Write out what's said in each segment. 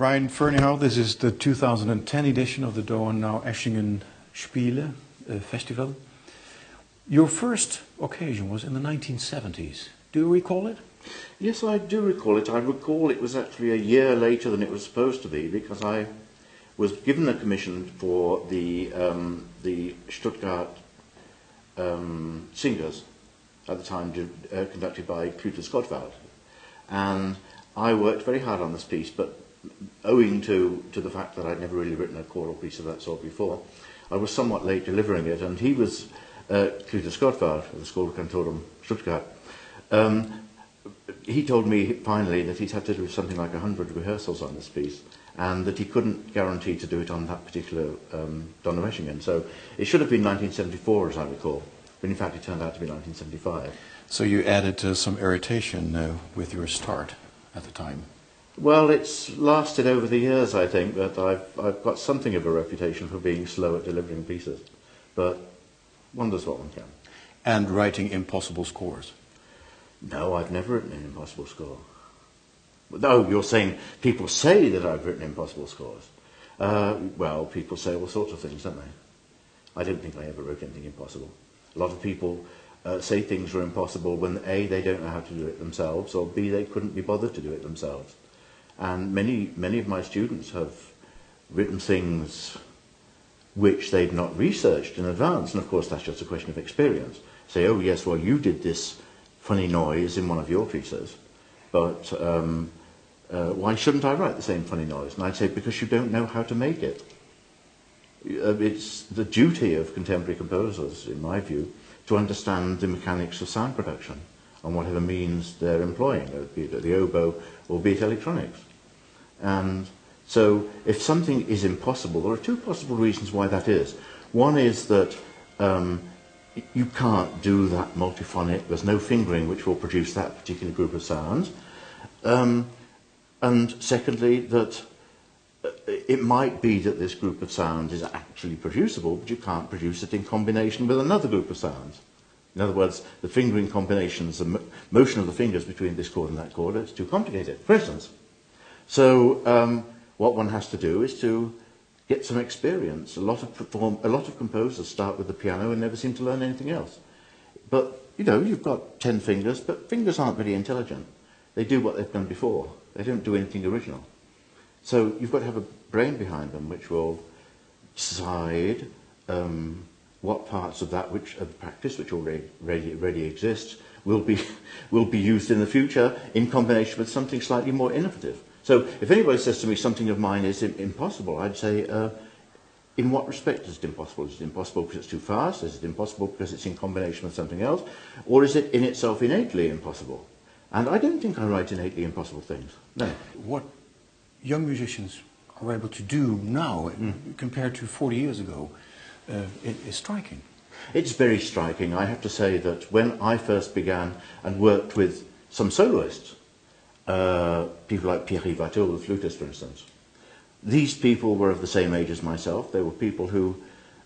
Brian Ferneyhough, this is the 2010 edition of the Donaueschingen Spiele Festival. Your first occasion was in the 1970s. Do you recall it? Yes, I do recall it. I recall it was actually a year later than it was supposed to be, because I was given a commission for the Stuttgart singers at the time, conducted by Peter Eötvös. And I worked very hard on this piece, but owing to the fact that I'd never really written a choral piece of that sort before, I was somewhat late delivering it, and he was Peter Eötvös of the Skolkantorum Stuttgart. He told me finally that he'd had to do something like 100 rehearsals on this piece, and that he couldn't guarantee to do it on that particular Donaueschingen. So it should have been 1974, as I recall, but in fact it turned out to be 1975. So you added some irritation with your start at the time. Well, it's lasted over the years, I think, but I've got something of a reputation for being slow at delivering pieces, but one does what one can. And writing impossible scores. No, I've never written an impossible score. No, you're saying people say that I've written impossible scores. Well, people say all sorts of things, don't they? I don't think I ever wrote anything impossible. A lot of people say things were impossible when A, they don't know how to do it themselves, or B, they couldn't be bothered to do it themselves. And many of my students have written things which they've not researched in advance, and of course that's just a question of experience. Say, oh yes, well you did this funny noise in one of your pieces, but why shouldn't I write the same funny noise? And I'd say, because you don't know how to make it. It's the duty of contemporary composers, in my view, to understand the mechanics of sound production on whatever means they're employing, be it the oboe or be it electronics. And so if something is impossible, there are two possible reasons why that is. One is that you can't do that multiphonic, there's no fingering which will produce that particular group of sounds. And secondly, that it might be that this group of sounds is actually producible, but you can't produce it in combination with another group of sounds. In other words, the fingering combinations, the motion of the fingers between this chord and that chord, it's too complicated, for instance. So what one has to do is to get some experience. A lot of composers start with the piano and never seem to learn anything else. But, you know, you've got 10 fingers, but fingers aren't very intelligent. They do what they've done before. They don't do anything original. So you've got to have a brain behind them which will decide what parts of that of practice which already exists will be used in the future in combination with something slightly more innovative. So if anybody says to me something of mine is impossible, I'd say, in what respect is it impossible? Is it impossible because it's too fast? Is it impossible because it's in combination with something else? Or is it in itself innately impossible? And I don't think I write innately impossible things. No. What young musicians are able to do now compared to 40 years ago is striking. It's very striking. I have to say that when I first began and worked with some soloists, people like Peter Eötvös, the flutist, for instance, these people were of the same age as myself. They were people who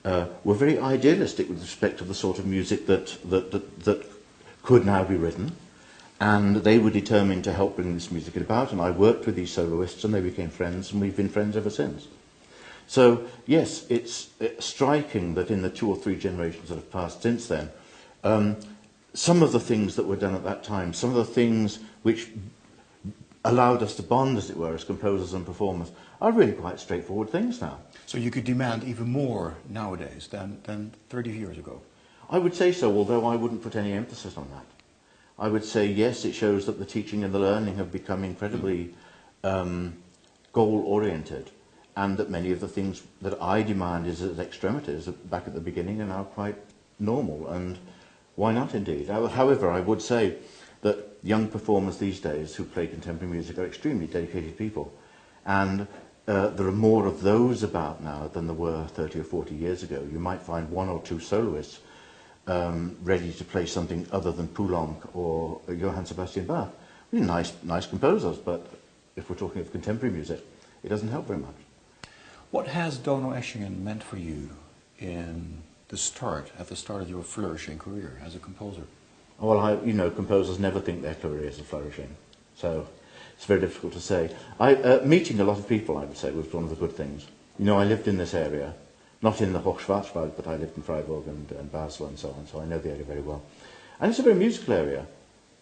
were very idealistic with respect to the sort of music that could now be written. And they were determined to help bring this music about, and I worked with these soloists and they became friends, and we've been friends ever since. So yes, it's striking that in the 2 or 3 generations that have passed since then, some of the things that were done at that time, some of the things which allowed us to bond, as it were, as composers and performers, are really quite straightforward things now. So you could demand even more nowadays than 30 years ago? I would say so, although I wouldn't put any emphasis on that. I would say, yes, it shows that the teaching and the learning have become incredibly goal-oriented, and that many of the things that I demand as extremities back at the beginning are now quite normal, and why not indeed? However, I would say that young performers these days who play contemporary music are extremely dedicated people, and there are more of those about now than there were 30 or 40 years ago. You might find 1 or 2 soloists ready to play something other than Poulenc or Johann Sebastian Bach. Really nice composers, but if we're talking of contemporary music, it doesn't help very much. What has Donaueschingen meant for you at the start of your flourishing career as a composer? Well, you know, composers never think their careers are flourishing. So It's very difficult to say. Meeting a lot of people, I would say, was one of the good things. You know, I lived in this area, not in the Hochschwarzwald, but I lived in Freiburg and Basel and so on, so I know the area very well. And it's a very musical area.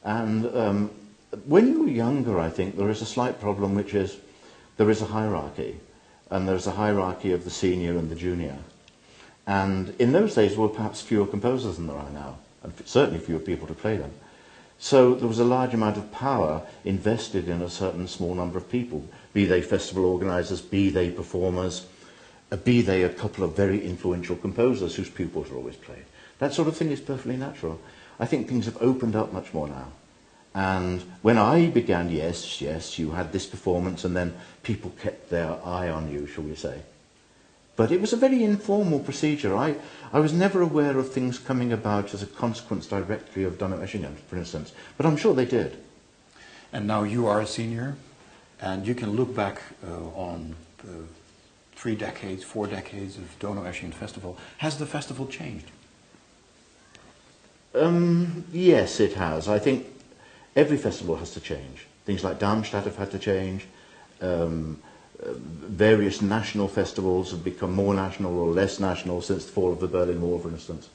And when you're younger, I think, there is a slight problem, which is there is a hierarchy. And there's a hierarchy of the senior and the junior. And in those days, there were perhaps fewer composers than there are now, and certainly fewer people to play them. So there was a large amount of power invested in a certain small number of people, be they festival organisers, be they performers, be they a couple of very influential composers whose pupils are always played. That sort of thing is perfectly natural. I think things have opened up much more now. And when I began, yes, you had this performance and then people kept their eye on you, shall we say. But it was a very informal procedure. I was never aware of things coming about as a consequence directly of Donaueschingen, for instance. But I'm sure they did. And now you are a senior, and you can look back on 3 decades, 4 decades of Donaueschingen Festival. Has the festival changed? Yes, it has. I think every festival has to change. Things like Darmstadt have had to change. Various national festivals have become more national or less national since the fall of the Berlin Wall, for instance.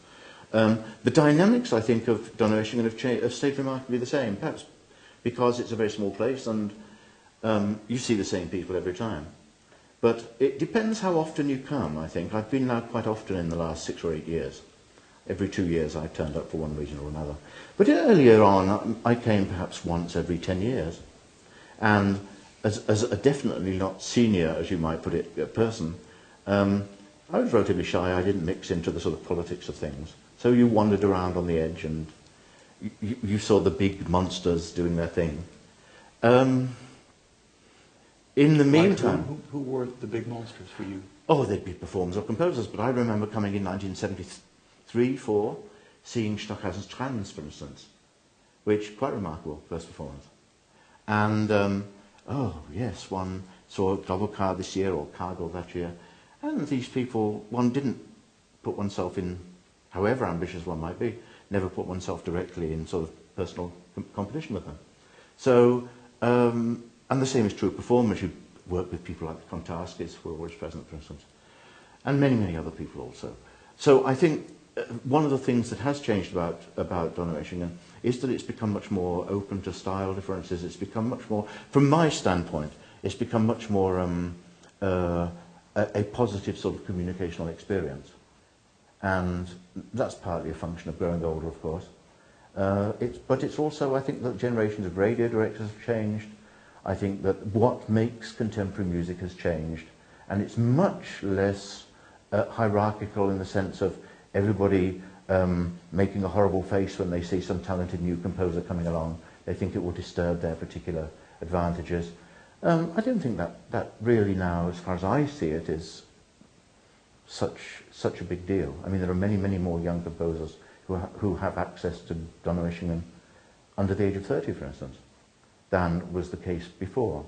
The dynamics, I think, of Donaueschingen have stayed remarkably the same, perhaps because it's a very small place and you see the same people every time. But it depends how often you come, I think. I've been now quite often in the last 6 or 8 years. Every 2 years I've turned up for one reason or another. But earlier on, I came perhaps once every 10 years. And as a definitely not senior, as you might put it, person, I was relatively shy. I didn't mix into the sort of politics of things. So you wandered around on the edge and you saw the big monsters doing their thing. In the meantime... Who were the big monsters for you? Oh, they'd be performers or composers, but I remember coming in 1973-4, seeing Stockhausen's Trans, for instance, which, quite remarkable, first performance. And... oh, yes, one saw Globocar this year, or Cargill that year. And these people, one didn't put oneself in, however ambitious one might be, never put oneself directly in sort of personal competition with them. So, and the same is true of performers. You work with people like the Kontarskis, who are always present, for instance, and many, many other people also. So I think one of the things that has changed about Donaueschingen is that it's become much more open to style differences. It's become much more, from my standpoint, it's become much more a positive sort of communicational experience. And that's partly a function of growing older, of course. But it's also, I think, that generations of radio directors have changed. I think that what makes contemporary music has changed. And it's much less hierarchical in the sense of everybody making a horrible face when they see some talented new composer coming along. They think it will disturb their particular advantages. I don't think that really now, as far as I see it, is such a big deal. I mean, there are many, many more young composers who have access to Donaueschingen under the age of 30, for instance, than was the case before.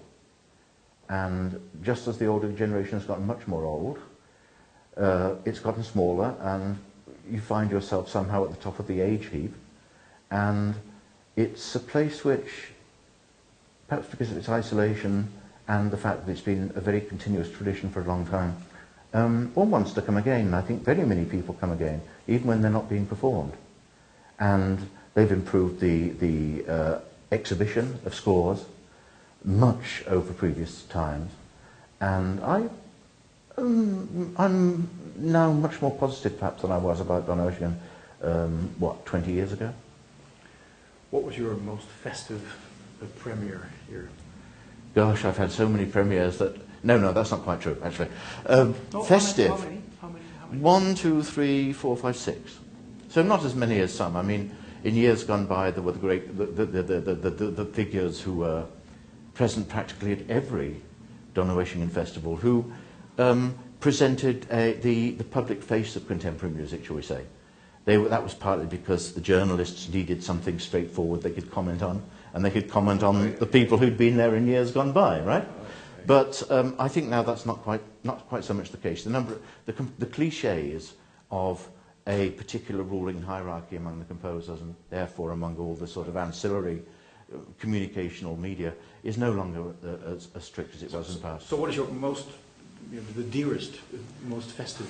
And just as the older generation has gotten much more old, it's gotten smaller, and you find yourself somehow at the top of the age heap. And it's a place which, perhaps because of its isolation and the fact that it's been a very continuous tradition for a long time, one wants to come again. I think very many people come again, even when they're not being performed. And they've improved the exhibition of scores much over previous times. And I'm now much more positive, perhaps, than I was about Donaueschingen, 20 years ago? What was your most festive premiere here? Gosh, I've had so many premieres that... No, that's not quite true, actually. Festive. How many? 1, 2, 3, 4, 5, 6. So not as many as some. I mean, in years gone by, there were the figures who were present practically at every Donaueschingen festival, who presented the public face of contemporary music, shall we say. That was partly because the journalists needed something straightforward they could comment on, and they could comment on the people who'd been there in years gone by, right? But I think now that's not quite so much the case. The cliches of a particular ruling hierarchy among the composers, and therefore among all the sort of ancillary communicational media is no longer as strict as it was in the past. So what is your most, the dearest, most festive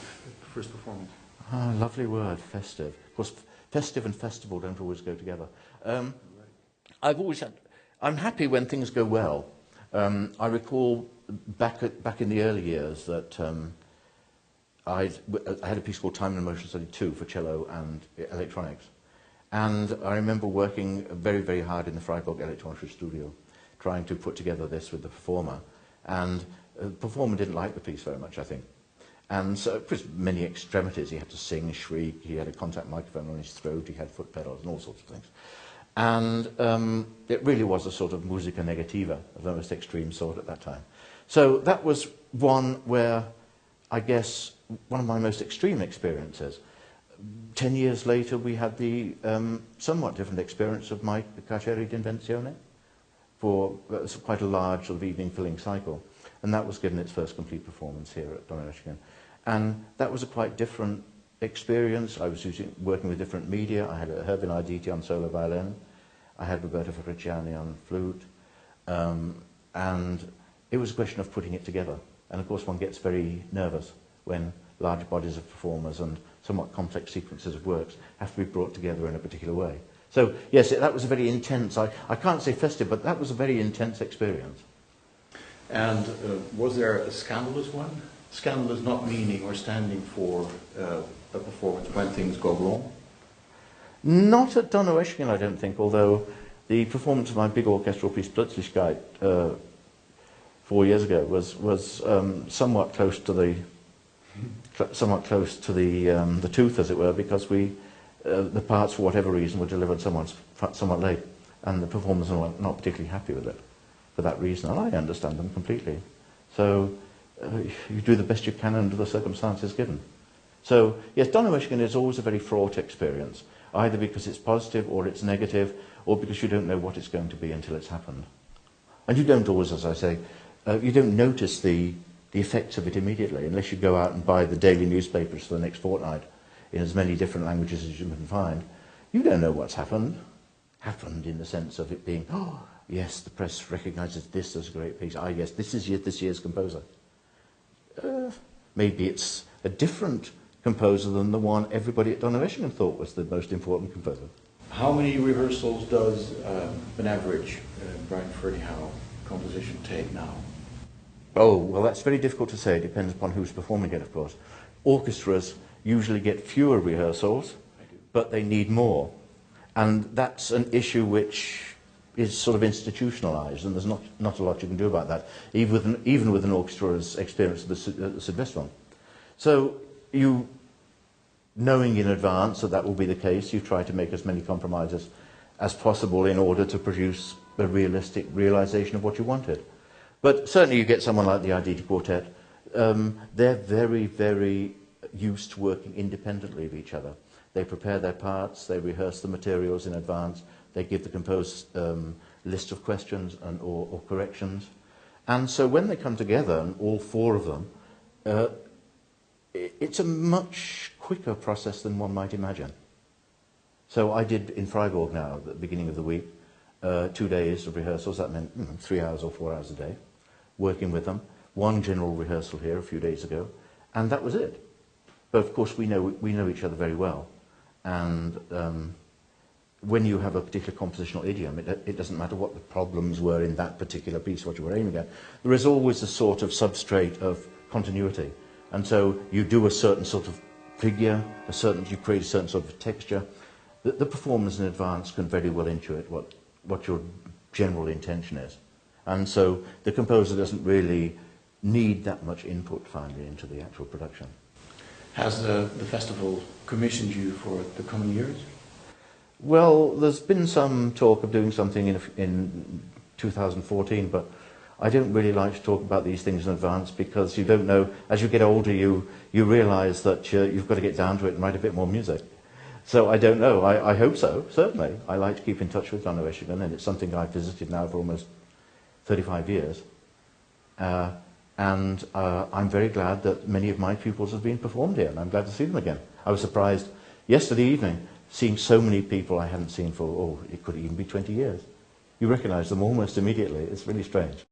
first performance? Ah, lovely word, festive. Of course, festive and festival don't always go together. I'm happy when things go well. I recall back in the early years that I had a piece called Time and Motion Study 2 for cello and electronics. And I remember working very, very hard in the Freiburg Electronische Studio, trying to put together this with the performer. And the performer didn't like the piece very much, I think. And so it was many extremities. He had to sing, shriek, he had a contact microphone on his throat, he had foot pedals and all sorts of things. And it really was a sort of musica negativa of the most extreme sort at that time. So that was one where, I guess, one of my most extreme experiences. 10 years later, we had the somewhat different experience of my Carceri d'Invenzione for quite a large sort of evening-filling cycle. And that was given its first complete performance here at Donaueschingen. And that was a quite different experience. I was working with different media. I had Hervin Arditi on solo violin. I had Roberto Ferriciani on flute. And it was a question of putting it together. And of course, one gets very nervous when large bodies of performers and somewhat complex sequences of works have to be brought together in a particular way. So, yes, that was a very intense, I can't say festive, but that was a very intense experience. And was there a scandalous one? Scandalous not meaning or standing for a performance when things go wrong? Not at Donaueschingen, I don't think, although the performance of my big orchestral piece, Plötzlichkeit, 4 years ago was somewhat close to the tooth, as it were, because the parts, for whatever reason, were delivered somewhat late, and the performers were not particularly happy with it for that reason, and I understand them completely. So you do the best you can under the circumstances given. So yes, Donaueschingen is always a very fraught experience, either because it's positive or it's negative, or because you don't know what it's going to be until it's happened. And you don't always, as I say, you don't notice the effects of it immediately, unless you go out and buy the daily newspapers for the next fortnight in as many different languages as you can find. You don't know what's happened. Happened in the sense of it being, oh, yes, the press recognises this as a great piece. Ah, yes, this is this year's composer. Maybe it's a different composer than the one everybody at Donaueschingen thought was the most important composer. How many rehearsals does an average Brian Ferneyhough composition take now? Oh, well, that's very difficult to say. It depends upon who's performing it, of course. Orchestras usually get fewer rehearsals, but they need more. And that's an issue which is sort of institutionalized, and there's not a lot you can do about that, even with an orchestra as experienced as the Südwestfront. So you, knowing in advance that will be the case, you try to make as many compromises as possible in order to produce a realistic realization of what you wanted. But certainly you get someone like the Arditi Quartet. They're very, very used to working independently of each other. They prepare their parts, they rehearse the materials in advance, they give the composer list of questions or corrections. And so when they come together, and all four of them, it's a much quicker process than one might imagine. So I did in Freiburg now, at the beginning of the week, 2 days of rehearsals. That meant 3 hours or 4 hours a day, working with them. One general rehearsal here a few days ago, and that was it. But of course we know each other very well, and when you have a particular compositional idiom, it doesn't matter what the problems were in that particular piece, what you were aiming at. There is always a sort of substrate of continuity, and so you do a certain sort of figure, you create a certain sort of texture. The performers in advance can very well intuit what your general intention is. And so the composer doesn't really need that much input finally into the actual production. Has the festival commissioned you for the coming years? Well, there's been some talk of doing something in 2014, but I don't really like to talk about these things in advance because you don't know. As you get older, you realise that you've got to get down to it and write a bit more music. So I don't know. I hope so, certainly. I like to keep in touch with Donaueschingen, and it's something I've visited now for almost 35 years. And I'm very glad that many of my pupils have been performed here, and I'm glad to see them again. I was surprised yesterday evening seeing so many people I hadn't seen for, it could even be 20 years. you recognise them almost immediately. It's really strange.